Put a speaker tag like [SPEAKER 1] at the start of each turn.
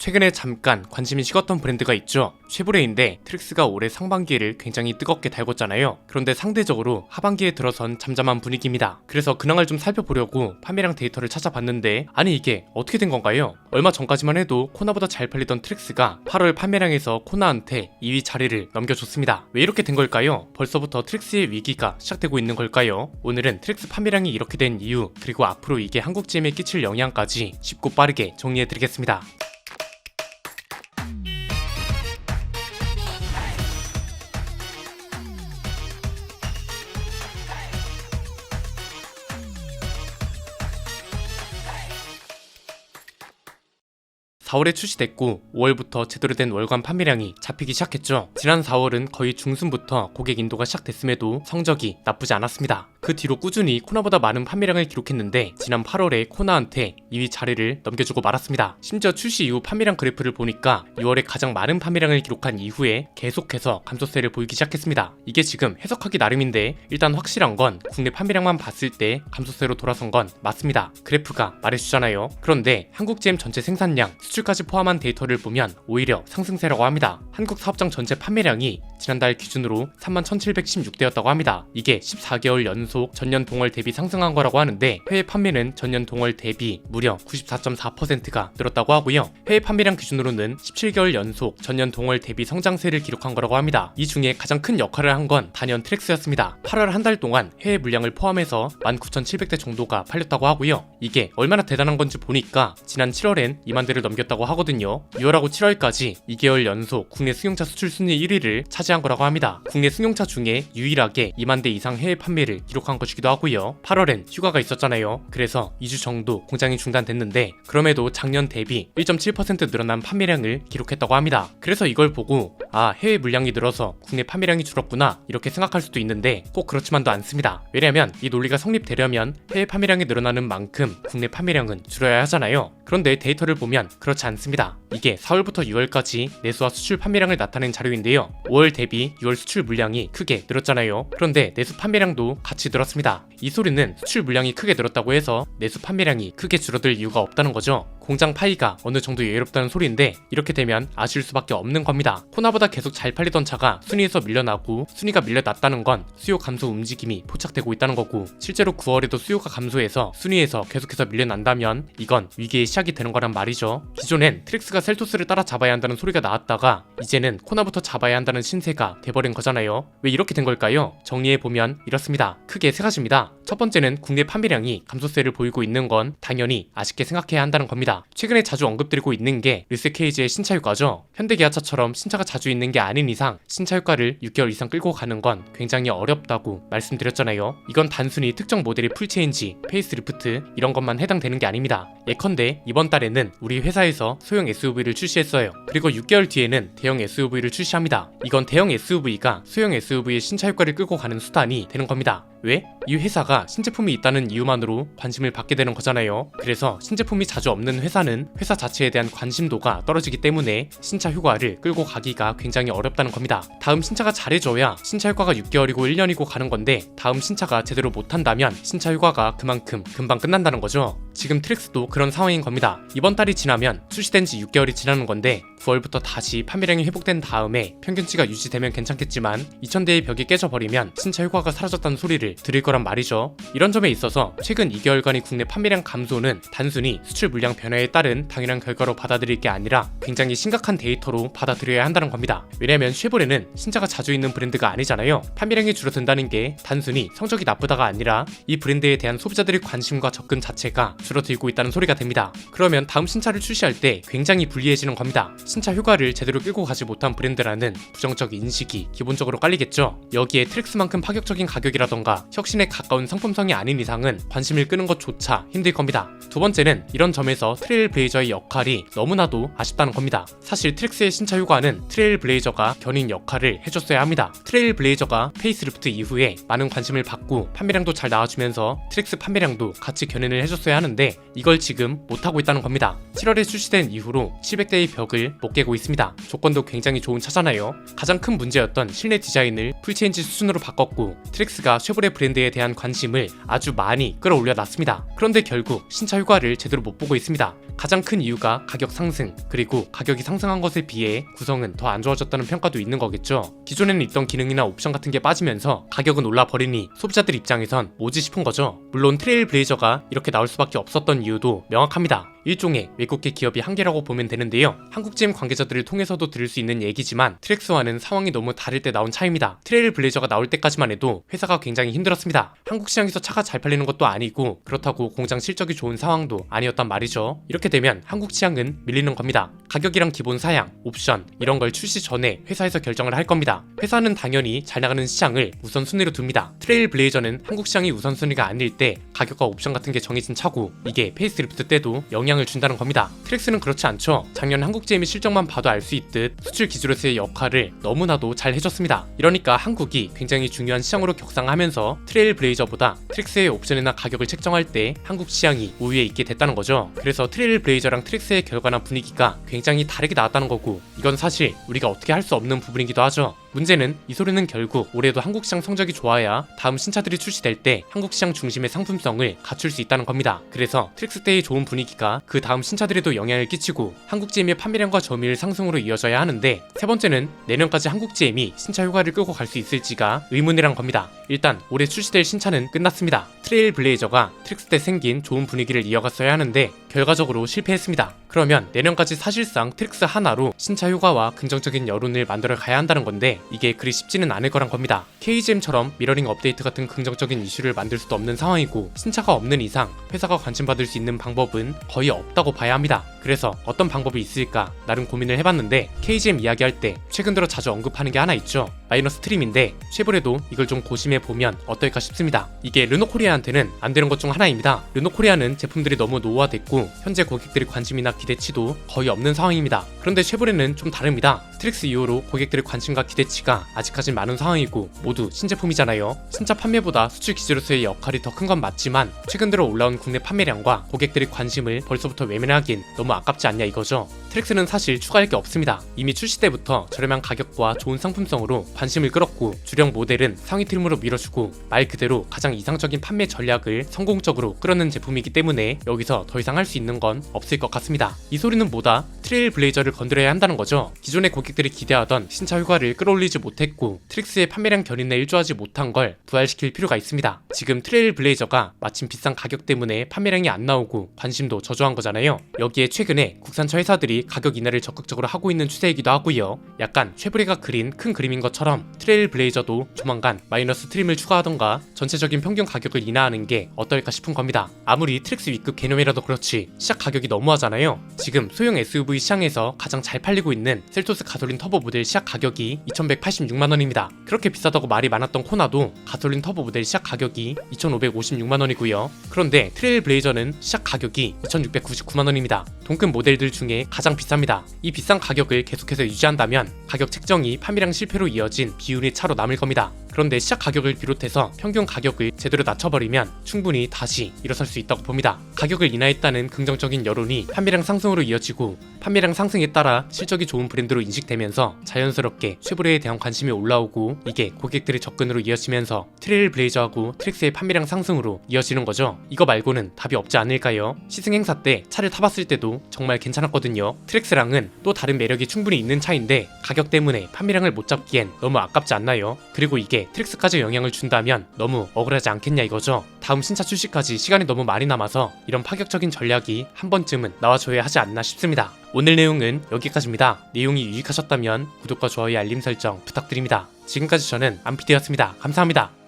[SPEAKER 1] 최근에 잠깐 관심이 식었던 브랜드가 있죠. 쉐보레인데 트릭스가 올해 상반기를 굉장히 뜨겁게 달궜잖아요. 그런데 상대적으로 하반기에 들어선 잠잠한 분위기입니다. 그래서 근황을 좀 살펴보려고 판매량 데이터를 찾아봤는데 아니 이게 어떻게 된 건가요? 얼마 전까지만 해도 코나보다 잘 팔리던 트릭스가 8월 판매량에서 코나한테 2위 자리를 넘겨줬습니다. 왜 이렇게 된 걸까요? 벌써부터 트릭스의 위기가 시작되고 있는 걸까요? 오늘은 트릭스 판매량이 이렇게 된 이유, 그리고 앞으로 이게 한국 GM에 끼칠 영향까지 쉽고 빠르게 정리해드리겠습니다. 4월에 출시됐고 5월부터 제대로 된 월간 판매량이 잡히기 시작했죠. 지난 4월은 거의 중순부터 고객 인도가 시작됐음에도 성적이 나쁘지 않았습니다. 그 뒤로 꾸준히 코나보다 많은 판매량을 기록했는데 지난 8월에 코나한테 2위 자리를 넘겨주고 말았습니다. 심지어 출시 이후 판매량 그래프를 보니까 6월에 가장 많은 판매량을 기록한 이후에 계속해서 감소세를 보이기 시작했습니다. 이게 지금 해석하기 나름인데 일단 확실한 건 국내 판매량만 봤을 때 감소세로 돌아선 건 맞습니다. 그래프가 말해주잖아요. 그런데 한국 GM 전체 생산량, 수출까지 포함한 데이터를 보면 오히려 상승세라고 합니다. 한국 사업장 전체 판매량이 지난달 기준으로 31,716대였다고 합니다. 이게 14개월 연속 전년 동월 대비 상승한 거라고 하는데 해외 판매는 전년 동월 대비 무려 94.4%가 늘었다고 하고요. 해외 판매량 기준으로는 17개월 연속 전년 동월 대비 성장세를 기록한 거라고 합니다. 이 중에 가장 큰 역할을 한 건 단연 트릭스였습니다. 8월 한 달 동안 해외 물량을 포함해서 19,700대 정도가 팔렸다고 하고요. 이게 얼마나 대단한 건지 보니까 지난 7월엔 2만 대를 넘겼다고 하거든요. 6월하고 7월까지 2개월 연속 국내 승용차 수출 순위 1위를 차지한 거라고 합니다. 국내 승용차 중에 유일하게 2만 대 이상 해외 판매를 기록한 것이기도 하고요. 8월엔 휴가가 있었잖아요. 그래서 2주 정도 공장이 중단됐는데 그럼에도 작년 대비 1.7% 늘어난 판매량을 기록했다고 합니다. 그래서 이걸 보고 해외 물량이 늘어서 국내 판매량이 줄었구나 이렇게 생각할 수도 있는데 꼭 그렇지만도 않습니다. 왜냐면 이 논리가 성립되려면 해외 판매량이 늘어나는 만큼 국내 판매량은 줄어야 하잖아요. 그런데 데이터를 보면 그렇지 않습니다. 이게 4월부터 6월까지 내수와 수출 판매량을 나타낸 자료인데요. 5월 대비 6월 수출 물량이 크게 늘었잖아요. 그런데 내수 판매량도 같이 늘었습니다. 이 소리는 수출 물량이 크게 늘었다고 해서 내수 판매량이 크게 줄어들 이유가 없다는 거죠. 공장 파이가 어느 정도 여유롭다는 소리인데 이렇게 되면 아쉬울 수밖에 없는 겁니다. 코나보다 계속 잘 팔리던 차가 순위에서 밀려나고 순위가 밀려났다는 건 수요 감소 움직임이 포착되고 있다는 거고, 실제로 9월에도 수요가 감소해서 순위에서 계속해서 밀려난다면 이건 위기의 시작이 되는 거란 말이죠. 기존엔 트릭스가 셀토스를 따라잡아야 한다는 소리가 나왔다가 이제는 코나부터 잡아야 한다는 신세가 돼버린 거잖아요. 왜 이렇게 된 걸까요? 정리해보면 이렇습니다. 크게 세 가지입니다. 첫 번째는 국내 판매량이 감소세를 보이고 있는 건 당연히 아쉽게 생각해야 한다는 겁니다. 최근에 자주 언급드리고 있는 게 르세케이지의 신차 효과죠. 현대기아차처럼 신차가 자주 있는 게 아닌 이상 신차 효과를 6개월 이상 끌고 가는 건 굉장히 어렵다고 말씀드렸잖아요. 이건 단순히 특정 모델의 풀체인지, 페이스리프트 이런 것만 해당되는 게 아닙니다. 예컨대 이번 달에는 우리 회사에서 소형 SUV를 출시했어요. 그리고 6개월 뒤에는 대형 SUV를 출시합니다. 이건 대형 SUV가 소형 SUV의 신차 효과를 끌고 가는 수단이 되는 겁니다. 왜? 이 회사가 신제품이 있다는 이유만으로 관심을 받게 되는 거잖아요. 그래서 신제품이 자주 없는 회사는 회사 자체에 대한 관심도가 떨어지기 때문에 신차 효과를 끌고 가기가 굉장히 어렵다는 겁니다. 다음 신차가 잘해줘야 신차 효과가 6개월이고 1년이고 가는 건데 다음 신차가 제대로 못한다면 신차 효과가 그만큼 금방 끝난다는 거죠. 지금 트릭스도 그런 상황인 겁니다. 이번 달이 지나면 출시된 지 6개월이 지나는 건데 9월부터 다시 판매량이 회복된 다음에 평균치가 유지되면 괜찮겠지만 2000대의 벽이 깨져버리면 신차 효과가 사라졌다는 소리를 들을 거란 말이죠. 이런 점에 있어서 최근 2개월간의 국내 판매량 감소는 단순히 수출 물량 변화에 따른 당연한 결과로 받아들일 게 아니라 굉장히 심각한 데이터로 받아들여야 한다는 겁니다. 왜냐면 쉐보레는 신차가 자주 있는 브랜드가 아니잖아요. 판매량이 줄어든다는 게 단순히 성적이 나쁘다가 아니라 이 브랜드에 대한 소비자들의 관심과 접근 자체가 줄어들고 있다는 소리가 됩니다. 그러면 다음 신차를 출시할 때 굉장히 불리해지는 겁니다. 신차 효과를 제대로 끌고 가지 못한 브랜드라는 부정적 인식이 기본적으로 깔리겠죠. 여기에 트릭스만큼 파격적인 가격이라던가 혁신에 가까운 상품성이 아닌 이상은 관심을 끄는 것조차 힘들 겁니다. 두 번째는 이런 점에서 트레일블레이저의 역할이 너무나도 아쉽다는 겁니다. 사실 트릭스의 신차 효과는 트레일블레이저가 견인 역할을 해줬어야 합니다. 트레일블레이저가 페이스리프트 이후에 많은 관심을 받고 판매량도 잘 나와주면서 트릭스 판매량도 같이 견인을 해줬어야 하는데 이걸 지금 못하고 있다는 겁니다. 7월에 출시된 이후로 700대의 벽을 못 깨고 있습니다. 조건도 굉장히 좋은 차잖아요. 가장 큰 문제였던 실내 디자인을 풀체인지 수준으로 바꿨고 트릭스가 쉐보레 브랜드에 대한 관심을 아주 많이 끌어올려놨습니다. 그런데 결국 신차 효과를 제대로 못 보고 있습니다. 가장 큰 이유가 가격 상승 그리고 그래도 가격이 상승한 것에 비해 구성은 더 안 좋아졌다는 평가도 있는 거겠죠. 기존에는 있던 기능이나 옵션 같은 게 빠지면서 가격은 올라버리니 소비자들 입장에선 뭐지 싶은 거죠. 물론 트레일블레이저가 이렇게 나올 수밖에 없었던 이유도 명확합니다. 일종의 외국계 기업이 한계라고 보면 되는데요. 한국 GM 관계자들을 통해서도 들을 수 있는 얘기지만 트랙스와는 상황이 너무 다를 때 나온 차이입니다. 트레일블레이저가 나올 때까지만 해도 회사가 굉장히 힘들었습니다. 한국 시장에서 차가 잘 팔리는 것도 아니고 그렇다고 공장 실적이 좋은 상황도 아니었단 말이죠. 이렇게 되면 한국 시장은 밀리는 겁니다. 가격이랑 기본 사양, 옵션 이런 걸 출시 전에 회사에서 결정을 할 겁니다. 회사는 당연히 잘 나가는 시장을 우선순위로 둡니다. 트레일블레이저는 한국 시장이 우선순위가 아닐 때 가격과 옵션 같은 게 정해진 차고 이게 페이스리프트 때도 영향을 준다는 겁니다. 트랙스는 그렇지 않죠. 작년 한국 GM의 실적만 봐도 알 수 있듯 수출 기술에서의 역할을 너무나도 잘 해줬습니다. 이러니까 한국이 굉장히 중요한 시장으로 격상하면서 트레일블레이저보다 트랙스의 옵션이나 가격을 책정할 때 한국 시장이 우위에 있게 됐다는 거죠. 그래서 트레일블레이저랑 트랙스의 결과나 분위기가 굉장히 다르게 나왔다는 거고 이건 사실 우리가 어떻게 할 수 없는 부분이기도 하죠. 문제는 이 소리는 결국 올해도 한국 시장 성적이 좋아야 다음 신차들이 출시될 때 한국 시장 중심의 상품성을 갖출 수 있다는 겁니다. 그래서 트랙스 때의 좋은 분위기가 그 다음 신차들에도 영향을 끼치고 한국 GM의 판매량과 점유율 상승으로 이어져야 하는데 세 번째는 내년까지 한국 GM이 신차 효과를 끌고 갈 수 있을지가 의문이란 겁니다. 일단 올해 출시될 신차는 끝났습니다. 트레일블레이저가 트랙스 때 생긴 좋은 분위기를 이어갔어야 하는데 결과적으로 실패했습니다. 그러면 내년까지 사실상 트랙스 하나로 신차 효과와 긍정적인 여론을 만들어 가야 한다는 건데 이게 그리 쉽지는 않을 거란 겁니다. KGM처럼 미러링 업데이트 같은 긍정적인 이슈를 만들 수도 없는 상황이고 신차가 없는 이상 회사가 관심받을 수 있는 방법은 거의 없다고 봐야 합니다. 그래서 어떤 방법이 있을까 나름 고민을 해봤는데 KGM 이야기할 때 최근 들어 자주 언급하는 게 하나 있죠. 마이너스 트림인데 쉐보레도 이걸 좀 고심해보면 어떨까 싶습니다. 이게 르노코리아한테는 안 되는 것 중 하나입니다. 르노코리아는 제품들이 너무 노후화됐고 현재 고객들의 관심이나 기대치도 거의 없는 상황입니다. 그런데 쉐보레는 좀 다릅니다. 트랙스 이후로 고객들의 관심과 기대치가 아직까진 많은 상황이고 모두 신제품이잖아요. 신차 판매보다 수출 기지로서의 역할이 더 큰 건 맞지만 최근 들어 올라온 국내 판매량과 고객들의 관심을 벌써부터 외면하긴 너무 아깝지 않냐 이거죠. 트랙스는 사실 추가할 게 없습니다. 이미 출시 때부터 저렴한 가격과 좋은 상품성으로 관심을 끌었고 주력 모델은 상위 트림으로 밀어주고 말 그대로 가장 이상적인 판매 전략을 성공적으로 끌어낸 제품이기 때문에 여기서 더 이상 할 수 있는 건 없을 것 같습니다. 이 소리는 뭐다? 트레일블레이저를 건드려야 한다는 거죠. 기존의 고객들이 기대하던 신차 효과를 끌어올리지 못했고 트랙스의 판매량 견인에 일조하지 못한 걸 부활시킬 필요가 있습니다. 지금 트레일블레이저가 마침 비싼 가격 때문에 판매량이 안 나오고 관심도 저조한 거잖아요. 여기에 최근에 국산차 회사들이 가격 인하를 적극적으로 하고 있는 추세이기도 하고요. 약간 쉐보레가 그린 큰 그림인 것처럼 트레일블레이저도 조만간 마이너스 트림을 추가하던가 전체적인 평균 가격을 인하하는 게 어떨까 싶은 겁니다. 아무리 트랙스 위급 개념이라도 그렇지 시작 가격이 너무하잖아요. 지금 소형 SUV 시장에서 가장 잘 팔리고 있는 셀토스 가솔린 터보 모델 시작 가격이 2,186만원입니다. 그렇게 비싸다고 말이 많았던 코나도 가솔린 터보 모델 시작 가격이 2,556만원이고요. 그런데 트레일블레이저는 시작 가격이 2,699만원입니다. 동급 모델들 중에 가장 비쌉니다. 이 비싼 가격을 계속해서 유지한다면 가격 책정이 판매량 실패로 이어진 비운의 차로 남을 겁니다. 그런데 시작 가격을 비롯해서 평균 가격을 제대로 낮춰버리면 충분히 다시 일어설 수 있다고 봅니다. 가격을 인하했다는 긍정적인 여론이 판매량 상승으로 이어지고 판매량 상승에 따라 실적이 좋은 브랜드로 인식되면서 자연스럽게 쉐보레에 대한 관심이 올라오고 이게 고객들의 접근으로 이어지면서 트레일블레이저하고 트랙스의 판매량 상승으로 이어지는 거죠. 이거 말고는 답이 없지 않을까요? 시승 행사 때 차를 타봤을 때도 정말 괜찮았거든요. 트랙스랑은 또 다른 매력이 충분히 있는 차인데 가격 때문에 판매량을 못 잡기엔 너무 아깝지 않나요? 그리고 이게 트랙스까지 영향을 준다면 너무 억울하지 않겠냐 이거죠. 다음 신차 출시까지 시간이 너무 많이 남아서 이런 파격적인 전략이 한 번쯤은 나와줘야 하지 않나 싶습니다. 오늘 내용은 여기까지입니다. 내용이 유익하셨다면 구독과 좋아요 알림 설정 부탁드립니다. 지금까지 저는 안피디였습니다. 감사합니다.